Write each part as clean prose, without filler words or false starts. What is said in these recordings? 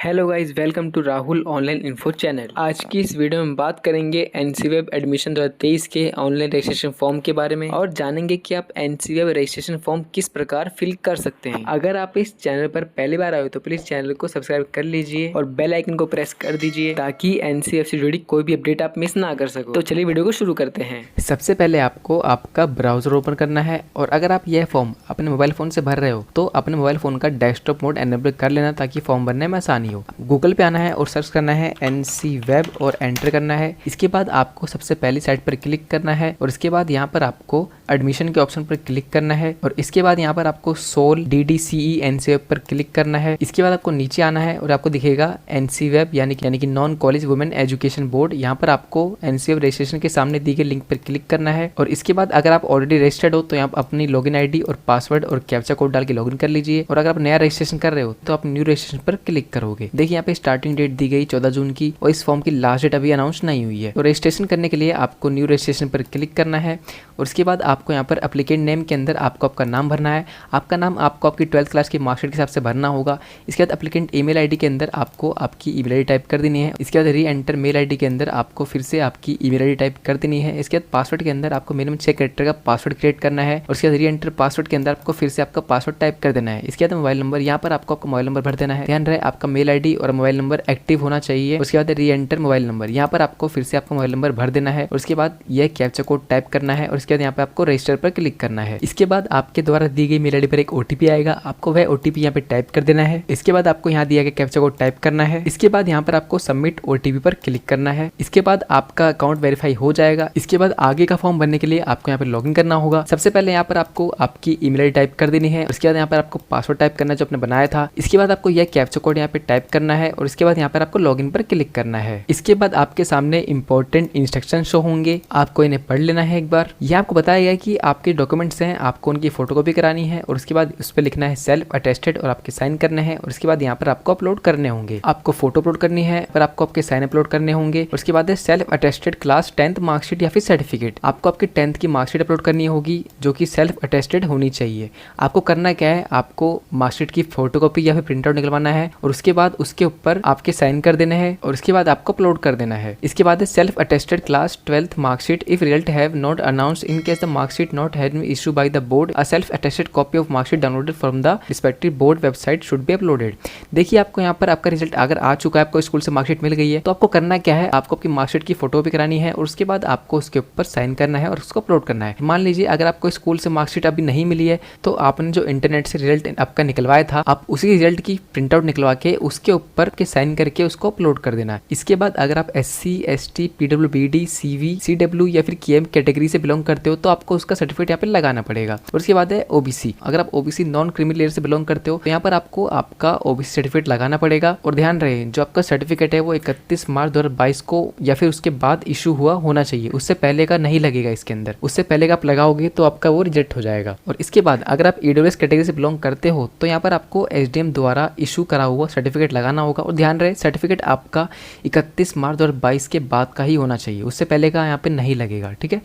Hello guys, welcome to Rahul online info channel. आज की इस वीडियो में बात करेंगे एनसीवेब एडमिशन 2023 के ऑनलाइन रजिस्ट्रेशन फॉर्म के बारे में और जानेंगे कि आप एनसीवेब रजिस्ट्रेशन फॉर्म किस प्रकार फिल कर सकते हैं। अगर आप इस चैनल पर पहली बार आए हो तो प्लीज चैनल को सब्सक्राइब कर लीजिए और बेल आइकन को प्रेस कर दीजिए ताकि एनसीवेब से जुड़ी कोई भी अपडेट आप मिस ना कर सको। तो चलिए वीडियो को शुरू करते हैं। सबसे पहले आपको आपका ब्राउजर ओपन करना है और अगर आप यह फॉर्म अपने मोबाइल फोन से भर रहे हो तो अपने मोबाइल फोन का डेस्कटॉप मोड एनेबल कर लेना ताकि फॉर्म भरने में आसानी हो। गूगल पे आना है और सर्च करना है एनसीवेब और एंटर करना है। इसके बाद आपको सबसे पहली साइट पर क्लिक करना है और इसके बाद यहाँ पर आपको एडमिशन के ऑप्शन पर क्लिक करना है और इसके बाद यहाँ पर आपको सोल DDCE एनसीवेब पर क्लिक करना है। इसके बाद आपको नीचे आना है और आपको दिखेगा एनसीवेब यानी कि non college women education board. यहाँ पर आपको एनसीवेब रजिस्ट्रेशन के सामने दी गई लिंक पर क्लिक करना है और इसके बाद अगर आप ऑलरेडी रजिस्टर्ड हो तो यहाँ अपनी लॉगिन आईडी और पासवर्ड और कैप्चा कोड डाल के लॉगिन कर लीजिए और अगर आप नया रजिस्ट्रेशन कर रहे हो तो आप न्यू रजिस्ट्रेशन पर क्लिक करोगे। देखिए यहाँ पे स्टार्टिंग डेट दी गई 14 जून की और इस फॉर्म की लास्ट डेट अभी अनाउंस नहीं हुई है। तो रजिस्ट्रेशन करने के लिए आपको न्यू रजिस्ट्रेशन पर क्लिक करना है और इसके बाद आपको यहाँ पर एप्लीकेंट नेम के अंदर आपको आपका नाम भरना है। आपका नाम आपको आपकी 12th क्लास की मार्कशीट के हिसाब से भरना होगा। इसके बाद एप्लीकेंट ईमेल आईडी के अंदर आपको आपकी ईमेल आईडी टाइप कर देनी है। इसके बाद री एंटर मेल आईडी के अंदर आपको फिर से आपकी ईमेल आईडी टाइप कर देनी है। इसके बाद पासवर्ड के अंदर आपको मिनिमम 6 कैरेक्टर का पासवर्ड क्रिएट करना है और इसके बाद री एंटर पासवर्ड के अंदर आपको फिर से आपका पासवर्ड टाइप कर देना है। इसके बाद मोबाइल नंबर, यहाँ पर आपको आपका मोबाइल नंबर भर देना है। ध्यान रहे आपका मेल आईडी और मोबाइल नंबर एक्टिव होना चाहिए। उसके बाद री एंटर मोबाइल नंबर, यहाँ पर आपको फिर से आपका मोबाइल नंबर भर देना है और उसके बाद यह कैप्चा कोड टाइप करना है और उसके बाद यहाँ पे आपको रजिस्टर पर क्लिक करना है। इसके बाद आपके द्वारा दी गई मेल आईडी पर एक ओटीपी आएगा, आपको वह ओटीपी यहाँ पे टाइप कर देना है। इसके बाद आपको यहाँ दिया गया कैप्चा कोड टाइप करना है। इसके बाद यहाँ पर आपको सबमिट ओटीपी पर क्लिक करना है। इसके बाद आपका अकाउंट वेरीफाई हो जाएगा। इसके बाद आगे का फॉर्म भरने के लिए आपको यहाँ पर लॉगिन करना होगा। सबसे पहले यहाँ पर आपको आपकी ईमेल आईडी टाइप कर देनी है। उसके बाद यहाँ पर आपको पासवर्ड टाइप करना जो आपने बनाया था। इसके बाद आपको यह कैप्चा कोड यहाँ पे टाइप करना है और इसके बाद यहाँ पर आपको लॉगिन पर क्लिक करना है। इसके बाद आपके सामने इंपॉर्टेंट इंस्ट्रक्शन शो होंगे, आपको इन्हें पढ़ लेना है एक बार। यह आपको बताया गया कि आपके डॉक्यूमेंट्स हैं, आपको उनकी फोटोकॉपी करानी है और उसके बाद उस पर लिखना है सेल्फ अटेस्टेड और आपके साइन करने हैं और उसके बाद यहाँ पर आपको अपलोड करने होंगे। आपको फोटो अपलोड करनी है पर आपको आपके साइन अपलोड करने होंगे। उसके बाद है self attested class 10th marksheet या फिर सर्टिफिकेट। आपको आपकी 10th की मार्कशीट अपलोड करनी होगी जो कि सेल्फ अटेस्टेड होनी चाहिए। आपको करना क्या है, आपको मार्कशीट की फोटोकॉपी या फिर प्रिंट आउट निकलवाना है और उसके बाद उसके ऊपर आपके साइन कर देने हैं और उसके बाद आपको अपलोड कर देना है। इसके बाद है self attested class 12th marksheet if result have not announced in case the marksheet not had been issued by the board a self attested copy of marksheet downloaded from the respective board website should be uploaded. देखिए आपको यहाँ पर आपका result अगर आ चुका है, आपको school से मार्कशीट मिल गई है तो आपको करना क्या है, आपको आपकी मार्कशीट की फोटो भी करानी है और उसके बाद आपको उसके ऊपर साइन करना है और उसको अपलोड करना है। मान लीजिए अगर आपको स्कूल से मार्कशीट अभी नहीं मिली है तो आपने जो इंटरनेट से रिजल्ट आपका निकलवाया था, आप उसी रिजल्ट की प्रिंट आउट निकलवा के उसके ऊपर के साइन करके उसको अपलोड कर देना है। इसके बाद अगर आप SC ST PWBD CV CW या फिर KM कैटेगरी से बिलोंग करते हो तो आपको उसका सर्टिफिकेट यहाँ पे लगाना पड़ेगा। और उसके बाद है OBC, अगर आप OBC नॉन क्रीमी लेयर से बिलोंग करते हो तो यहाँ पर आपको आपका OBC सर्टिफिकेट लगाना पड़ेगा। और ध्यान रहे जो आपका सर्टिफिकेट है वो 31 मार्च 2022 को या फिर उसके बाद इशू हुआ होना चाहिए, उससे पहले का नहीं लगेगा। इसके अंदर उससे पहले का आप लगाओगे तो आपका वो रिजेक्ट हो जाएगा। और इसके बाद अगर आप EWS कैटेगरी से बिलोंग करते हो तो यहाँ पर आपको SDM द्वारा इशू करा हुआ सर्टिफिकेट लगाना होगा। और ध्यान रहे सर्टिफिकेट आपका 31 मार्च 2022 के बाद का ही होना चाहिए, उससे पहले का यहाँ पे नहीं लगेगा, ठीक है।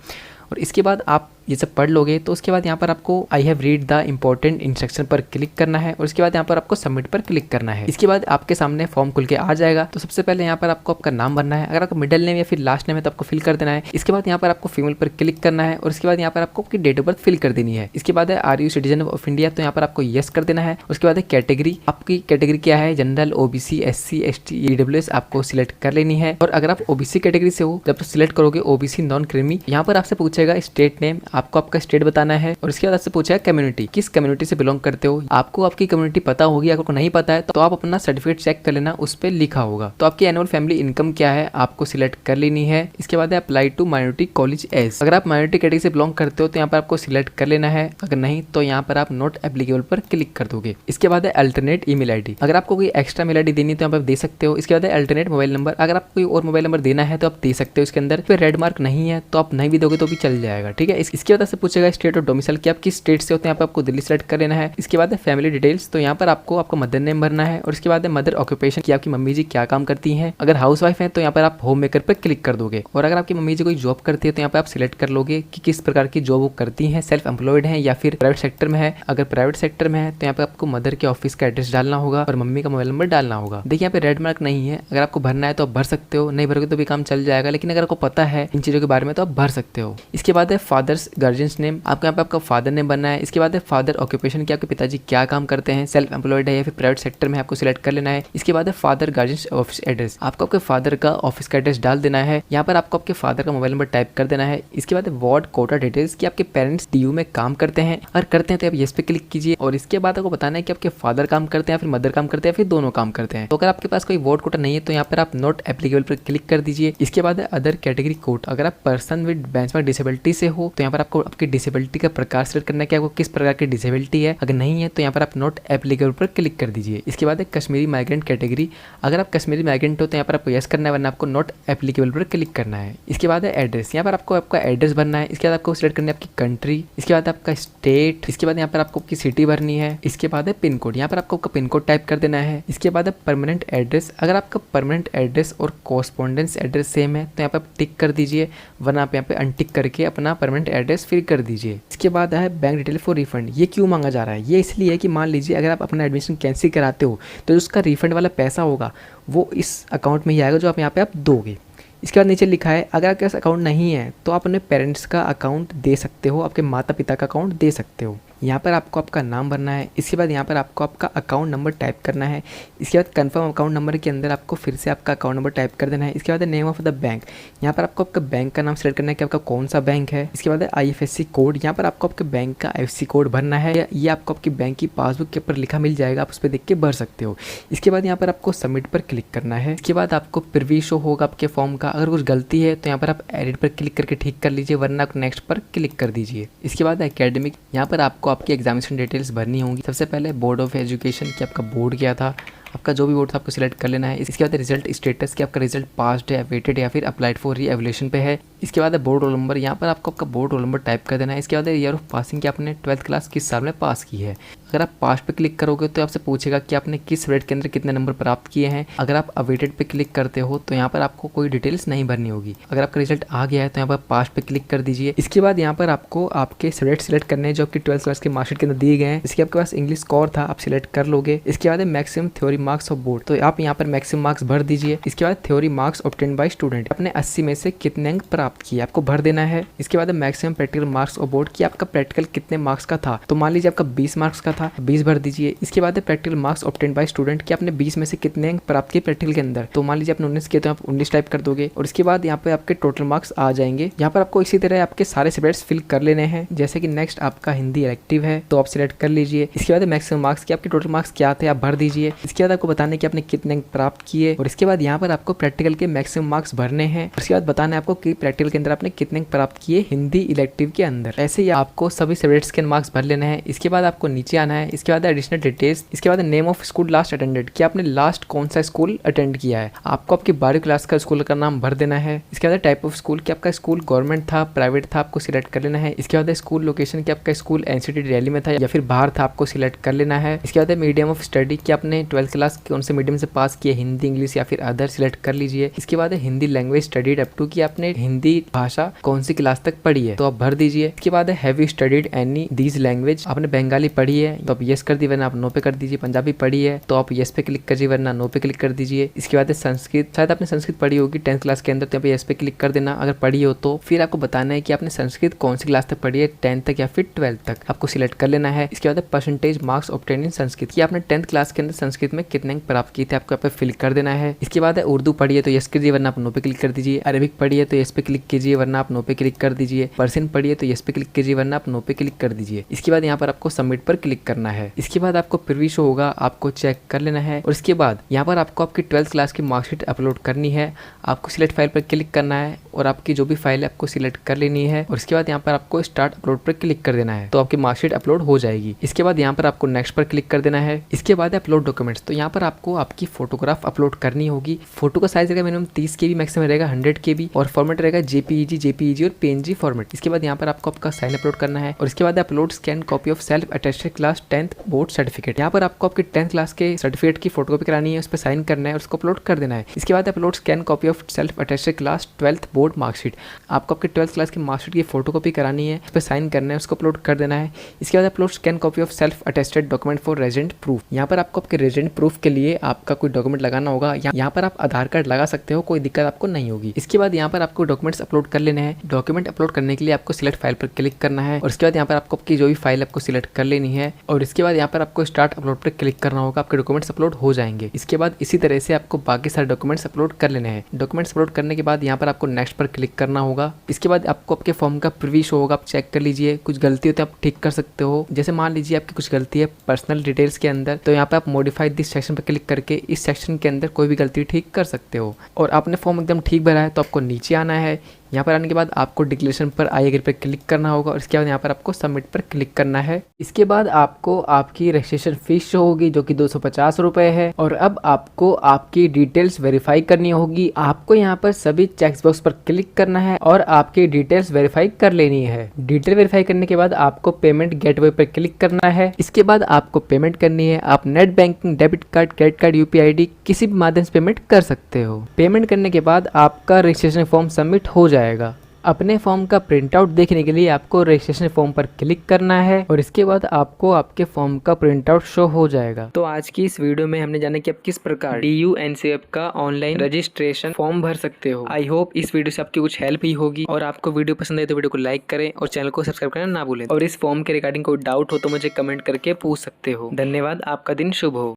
और इसके बाद आप ये सब पढ़ लोगे तो उसके बाद यहाँ पर आपको I have read the important instruction पर क्लिक करना है और उसके बाद यहाँ पर आपको सबमिट पर क्लिक करना है। इसके बाद आपके सामने फॉर्म खुल के आ जाएगा। तो सबसे पहले यहाँ पर आपको आपका नाम भरना है, अगर आपका मिडिल नेम या फिर लास्ट नेम है तो आपको फिल कर देना है। इसके बाद यहाँ पर आपको फीमेल पर क्लिक करना है और इसके बाद यहाँ पर आपको आपकी डेट ऑफ बर्थ फिल कर देनी है। इसके बाद है are you citizen of India, तो यहाँ पर आपको येस कर देना है। उसके बाद है कैटेगरी, आपकी कैटेगरी क्या है, general OBC SC ST EWS आपको सिलेक्ट कर लेनी है। और अगर आप OBC कैटेगरी से हो जब सिलेक्ट करोगे OBC नॉन क्रीमी, यहाँ पर आपसे पूछेगा स्टेट नेम, आपको आपका स्टेट बताना है और इसके बाद आपसे पूछा है कम्युनिटी, किस कम्युनिटी से बिलोंग करते हो। आपको आपकी कम्युनिटी पता होगी, अगर आपको नहीं पता है तो आप अपना सर्टिफिकेट चेक कर लेना, उस पर लिखा होगा। तो आपकी एनुअल फैमिली इनकम क्या है आपको सिलेक्ट कर लेनी है। इसके बाद है apply to minority college as, अगर आप माइनॉरिटी कैटेगरी से बिलोंग करते हो तो यहाँ पर आपको सिलेक्ट कर लेना है, अगर नहीं तो यहाँ पर आप नॉट एप्लीकेबल पर क्लिक कर दोगे। इसके बाद है अल्टरनेट ईमेल आईडी, अगर आपको कोई एक्स्ट्रा मेल आईडी देनी तो यहाँ पर दे सकते हो। इसके बाद है अल्टरनेट मोबाइल नंबर, अगर आप कोई और मोबाइल नंबर देना है तो आप दे सकते हो। इसके अंदर फिर रेड मार्क नहीं है तो आप नहीं भी दोगे तो भी चल जाएगा, ठीक है। इसके इसके बाद आपसे पूछेगा स्टेट और डोमिसाइल कि आप किस स्टेट से होते हैं, यहाँ पे आपको दिल्ली सेलेक्ट कर लेना है। इसके बाद है फैमिली डिटेल्स, तो यहाँ पर आपको आपका मदर नेम भरना है और इसके बाद है मदर ऑक्यूपेशन कि आपकी मम्मी जी क्या काम करती हैं। अगर हाउस वाइफ है तो यहाँ पर आप होम मेकर पर क्लिक कर दोगे और अगर आपकी मम्मी जी कोई जॉब करती है तो यहाँ पे आप सिलेक्ट कर लोगे कि किस प्रकार की जॉब वो करती हैं, सेल्फ एम्प्लॉयड है या फिर प्राइवेट सेक्टर में है। अगर प्राइवेट सेक्टर में है तो यहाँ पे आपको मदर के ऑफिस का एड्रेस डालना होगा और मम्मी का मोबाइल नंबर डालना होगा। देखिए यहाँ पे रेड मार्क नहीं है, अगर आपको भरना है तो आप भर सकते हो, नहीं भरोगे तो भी काम चल जाएगा, लेकिन अगर आपको पता है इन चीजों के बारे में तो आप भर सकते हो। इसके बाद है फादर्स गार्जियंस नेम, आपको यहाँ पे आपका फादर नेम बनना है। इसके बाद है फादर ऑक्यूपेशन कि आपके पिताजी क्या काम करते हैं, सेल्फ एम्प्लॉयड है या फिर प्राइवेट सेक्टर में, आपको सिलेक्ट कर लेना है। इसके बाद है फादर गार्जियंस ऑफिस एड्रेस, आपको आपके फादर का ऑफिस का एड्रेस डाल देना है। यहाँ पर आपको आपके फादर का मोबाइल नंबर टाइप कर देना है। इसके बाद वार्ड कोटा डिटेल्स कि आपके पेरेंट्स डीयू में काम करते हैं, अगर करते हैं तो आप यस पे क्लिक कीजिए और इसके बाद आपको बताना है कि आपके फादर काम करते हैं या फिर मदर काम करते हैं या फिर दोनों काम करते हैं। तो अगर आपके पास कोई वार्ड कोटा नहीं है तो यहाँ पर आप नॉट एप्लीकेबल पर क्लिक कर दीजिए। इसके बाद है अदर कैटेगरी कोड, अगर आप पर्सन विद बेंचमार्क डिसेबिलिटी से हो तो यहाँ पर आपको आपकी डिसेबिलिटी का प्रकार सेलेक्ट करना है कि आपको किस प्रकार की डिसेबिलिटी है। अगर नहीं है तो यहाँ पर आप नॉट एप्लीकेबल पर क्लिक कर दीजिए। इसके बाद है कश्मीरी माइग्रेंट कैटेगरी, अगर आप कश्मीरी माइग्रेंट हो तो यहाँ पर आपको यस करना है वरना आपको नॉट एप्लीकेबल पर क्लिक करना है। इसके बाद है एड्रेस, यहाँ पर आपको आपका एड्रेस भरना है। इसके बाद आपको सिलेक्ट करना है आपकी कंट्री, इसके बाद आपका स्टेट, इसके बाद यहाँ पर आपको आपकी सिटी भरनी है। इसके बाद है पिन कोड, यहाँ पर आपको आपका पिन कोड टाइप कर देना है। इसके बाद है परमानेंट एड्रेस, अगर आपका परमानेंट एड्रेस और कॉरस्पॉन्डेंस एड्रेस सेम है तो यहाँ पर आप टिक कर दीजिए वरना आप यहाँ पे अनटिक करके अपना परमानेंट एड्रेस फिल कर दीजिए। इसके बाद है बैंक डिटेल फॉर रिफंड, ये क्यों मांगा जा रहा है, ये इसलिए है कि मान लीजिए अगर आप अपना एडमिशन कैंसिल कराते हो तो उसका रिफंड वाला पैसा होगा वो इस अकाउंट में ही आएगा जो आप यहाँ पे आप दोगे। इसके बाद नीचे लिखा है अगर आपके पास अकाउंट नहीं है तो आप अपने पेरेंट्स का अकाउंट दे सकते हो, आपके माता पिता का अकाउंट दे सकते हो। यहाँ पर आपको आपका नाम भरना है। इसके बाद यहाँ पर आपको आपका अकाउंट नंबर टाइप करना है। इसके बाद कंफर्म अकाउंट नंबर के अंदर आपको फिर से आपका अकाउंट नंबर टाइप कर देना है। इसके बाद नेम ऑफ द बैंक, यहाँ पर आपको आपका बैंक का नाम सेलेक्ट करना है कि आपका कौन सा बैंक है। इसके बाद IFSC कोड, यहाँ पर आपको आपके बैंक का IFSC कोड भरना है। ये आपको आपकी बैंक की पासबुक के ऊपर लिखा मिल जाएगा, आप उस पर देख के भर सकते हो। इसके बाद यहाँ पर आपको सबमिट पर क्लिक करना है। इसके बाद आपको प्रीव्यू शो होगा आपके फॉर्म का, अगर कुछ गलती है तो यहाँ पर आप एडिट पर क्लिक करके ठीक कर लीजिए वरना नेक्स्ट पर क्लिक कर दीजिए। इसके बाद एकेडमिक, यहाँ पर आपको आपकी एग्जामिनेशन डिटेल्स भरनी होंगी। सबसे पहले बोर्ड ऑफ एजुकेशन कि आपका बोर्ड क्या था, आपका जो भी बोर्ड था आपको सिलेक्ट कर लेना है। इसके बाद रिजल्ट स्टेटस कि आपका रिजल्ट पास्ड है, वेटेड या फिर अप्लाइड फॉर री एवल्यूशन पे है। इसके बाद बोर्ड रोल नंबर, यहाँ पर आपको आपका बोर्ड रोल नंबर टाइप कर देना है। इसके बाद ईयर ऑफ पासिंग कि आपने 12th क्लास किस साल में पास की है। अगर आप पास पे क्लिक करोगे तो आपसे पूछेगा कि आपने किस सब्जेक्ट के अंदर कितने नंबर प्राप्त किए हैं। अगर आप अवेटेड पे क्लिक करते हो तो यहाँ पर आपको कोई डिटेल्स नहीं भरनी होगी। अगर आपका रिजल्ट आ गया है तो यहाँ पर पास पे क्लिक कर दीजिए। इसके बाद यहाँ पर आपको आपके सब्जेक्ट सिलेक्ट करने हैं जो आपकी 12th क्लास के मार्कशीट के अंदर दिए गए हैं। इसके आपके पास इंग्लिश स्कोर था, आप सिलेक्ट कर लोगे। इसके बाद maximum theory marks of board, तो आप यहाँ पर मैक्सिमम मार्क्स भर दीजिए। इसके बाद theory marks obtained by student, आपने 80 में से कितने अंक प्राप्त किए आपको भर देना है। इसके बाद maximum practical marks of board कि आपका प्रैक्टिकल कितने मार्क्स का था, तो मान लीजिए आपका 20 मार्क्स का था, 20 भर दीजिए। इसके बाद practical marks obtained by student कि आपने 20 में से कितने अंक प्राप्त किए प्रैक्टिकल के अंदर, तो मान लीजिए आपने 19 किए तो आप 19 टाइप कर दोगे और इसके बाद यहाँ पे आपके टोटल मार्क्स आ जाएंगे। यहाँ पर आपको इसी तरह आपके सारे सब्जेक्ट्स फिल कर लेने हैं। जैसे कि नेक्स्ट आपका हिंदी इलेक्टिव है तो आप सिलेक्ट कर लीजिए। इसके बाद मैक्सिमम मार्क्स कि आपके टोटल मार्क्स क्या थे आप भर दीजिए। इसके बाद आपको बताने कि आपने कितने अंक प्राप्त किए और इसके बाद यहाँ पर आपको प्रैक्टिकल के मैक्सिमम मार्क्स भरने हैं। उसके बाद बताना है आपको कि प्रैक्टिकल के अंदर आपने कितने अंक प्राप्त किए हिंदी इलेक्टिव के अंदर। ऐसे ही आपको सभी सब्जेक्ट्स के मार्क्स भर लेने हैं। इसके बाद आपको नीचे आना है। इसके बाद एडिशनल डिटेल्स, इसके बाद name of school last attended कि आपने लास्ट कौन सा स्कूल अटेंड किया है। आपको आपकी 12वीं क्लास का स्कूल का नाम भर देना है। इसके बाद टाइप ऑफ स्कूल कि आपका स्कूल गवर्नमेंट था प्राइवेट था आपको सिलेक्ट कर लेना है। इसके बाद स्कूल लोकेशन कि आपका स्कूल NCT दिल्ली में था या फिर बाहर था आपको सिलेक्ट कर लेना है। इसके बाद मीडियम ऑफ स्टडी कि आपने 12th क्लास कौन से मीडियम से पास किए, हिंदी इंग्लिश या फिर अदर सिलेक्ट कर लीजिए। इसके बाद Hindi language studied up to कि आपने हिंदी भाषा कौन सी क्लास तक पढ़ी है तो आप भर दीजिए। इसके बाद have you studied any these language, आपने बंगाली पढ़ी है तो आप यस कर दी वरना आप नो पे कर दीजिए। पंजाबी पढ़ी है तो आप यस पे क्लिक कर दीजिए वरना नो पे क्लिक कर दीजिए। इसके बाद संस्कृत, शायद आपने संस्कृत पढ़ी होगी 10th क्लास के अंदर तो यहाँ पे यस पे क्लिक कर देना अगर पढ़ी हो तो। फिर आपको बताना है कि आपने संस्कृत कौन सी क्लास तक पढ़ी है, 10th तक या फिर 12th तक, आपको सिलेक्ट कर लेना है। इसके बाद परसेंटेज मार्क्स ऑब्टेन इन संस्कृत कि आपने 10th क्लास के अंदर संस्कृत में कितने अंक प्राप्त किए थे आपको यहाँ पे फिल कर देना है। इसके बाद उर्दू पढ़ी है तो यस कीजिए वरना आप नो पे क्लिक कर दीजिए। अरबिक पढ़ी है तो यस पे क्लिक कीजिए वरना आप नो पे क्लिक कर दीजिए। पर्शियन पढ़ी है तो यस पे क्लिक कीजिए वरना आप नो पे क्लिक कर दीजिए। इसके बाद यहाँ पर आपको सबमिट पर क्लिक करना है। इसके बाद आपको प्रीव्यू शो होगा, आपको चेक कर लेना है और इसके बाद यहाँ पर आपको आपकी 12th क्लास की मार्कशीट अपलोड करनी है। आपको सिलेक्ट फाइल पर क्लिक करना है और आपकी जो भी फाइल है आपको सिलेक्ट कर लेनी है और इसके बाद यहाँ पर आपको स्टार्ट अपलोड पर क्लिक कर देना है तो आपकी मार्कशीट अपलोड हो जाएगी। इसके बाद यहाँ पर आपको नेक्स्ट पर क्लिक कर देना है। इसके बाद अपलोड डॉक्यूमेंट्स, तो यहाँ पर आपको आपकी फोटोग्राफ अपलोड करनी होगी। फोटो का साइज रहेगा मिनिमम 30 KB, मैक्सिमम रहेगा 100 KB और फॉर्मेट रहेगा JPEG और PNG फॉर्मेट। इसके बाद यहाँ पर आपको आपका साइन अपलोड करना है और इसके बाद upload scan copy of self attested class 10th board certificate. यहाँ पर आपको आपकी 10th क्लास के सर्टिफिकेट की फोटोकॉपी करानी है, उस पर साइन करना है और उसको अपलोड कर देना है। इसके बाद upload scan copy of self attested class 12th board marksheet. आपको आपकी 12th क्लास की मार्कशीट की फोटोकॉपी करानी है, उस पर साइन करना है, उसको अपलोड कर देना है। इसके बाद upload scan copy of self attested document for resident proof. यहाँ पर आपको आपके रेजिडेंट प्रूफ के लिए आपका कोई डॉक्यूमेंट लगाना होगा। यहाँ पर आप आधार कार्ड लगा सकते हो, कोई दिक्कत आपको नहीं होगी। इसके बाद यहाँ पर आपको डॉक्यूमेंट्स अपलोड कर लेने हैं। डॉक्यूमेंट अपलोड करने के लिए आपको सिलेक्ट फाइल पर क्लिक करना है और इसके बाद यहाँ पर आपको आपकी जो भी फाइल आपको सिलेक्ट कर लेनी है और इसके बाद यहाँ पर आपको स्टार्ट अपलोड पर क्लिक करना होगा। आपके डॉक्यूमेंट्स अपलोड हो जाएंगे। इसके बाद इसी तरह से आपको बाकी सारे डॉक्यूमेंट्स अपलोड कर लेने हैं। डॉक्यूमेंट्स अपलोड करने के बाद यहाँ पर आपको नेक्स्ट पर क्लिक करना होगा। इसके बाद आपको आपके फॉर्म का प्रीव्यू शो होगा, आप चेक कर लीजिए। कुछ गलती होती है आप ठीक कर सकते हो। जैसे मान लीजिए आपकी कुछ गलती है पर्सनल डिटेल्स के अंदर, तो यहाँ पे आप मॉडिफाई दिस सेक्शन पर क्लिक करके इस सेक्शन के अंदर कोई भी गलती ठीक कर सकते हो। और आपने फॉर्म एकदम ठीक भरा है तो आपको नीचे आना है। यहाँ पर आने के बाद आपको डिक्लेरेशन पर आई एग्री पर क्लिक करना होगा और इसके बाद यहाँ पर आपको सबमिट पर क्लिक करना है। इसके बाद आपको आपकी रजिस्ट्रेशन फीस शो होगी जो कि 250 रुपये है। और अब आपको आपकी डिटेल्स वेरीफाई करनी होगी। आपको यहाँ पर सभी चेक बॉक्स पर क्लिक करना है और आपकी डिटेल्स वेरीफाई कर लेनी है। डिटेल वेरीफाई करने के बाद आपको पेमेंट गेटवे पर क्लिक करना है। इसके बाद आपको पेमेंट करनी है। आप net banking, debit card, credit card, UPI ID किसी भी माध्यम से पेमेंट कर सकते हो। पेमेंट करने के बाद आपका रजिस्ट्रेशन फॉर्म सबमिट हो जाएगा। अपने फॉर्म का प्रिंट आउट देखने के लिए आपको रजिस्ट्रेशन फॉर्म पर क्लिक करना है और इसके बाद आपको आपके फॉर्म का प्रिंट आउट शो हो जाएगा। तो आज की इस वीडियो में हमने जाना कि आप किस प्रकार DU NCVEP का ऑनलाइन रजिस्ट्रेशन फॉर्म भर सकते हो। आई होप इस वीडियो से आपकी कुछ हेल्प ही होगी और आपको वीडियो पसंद है तो वीडियो को लाइक करें और चैनल को सब्सक्राइब करना ना भूलें। और इस फॉर्म के रिगार्डिंग कोई डाउट हो तो मुझे कमेंट करके पूछ सकते हो। धन्यवाद, आपका दिन शुभ हो।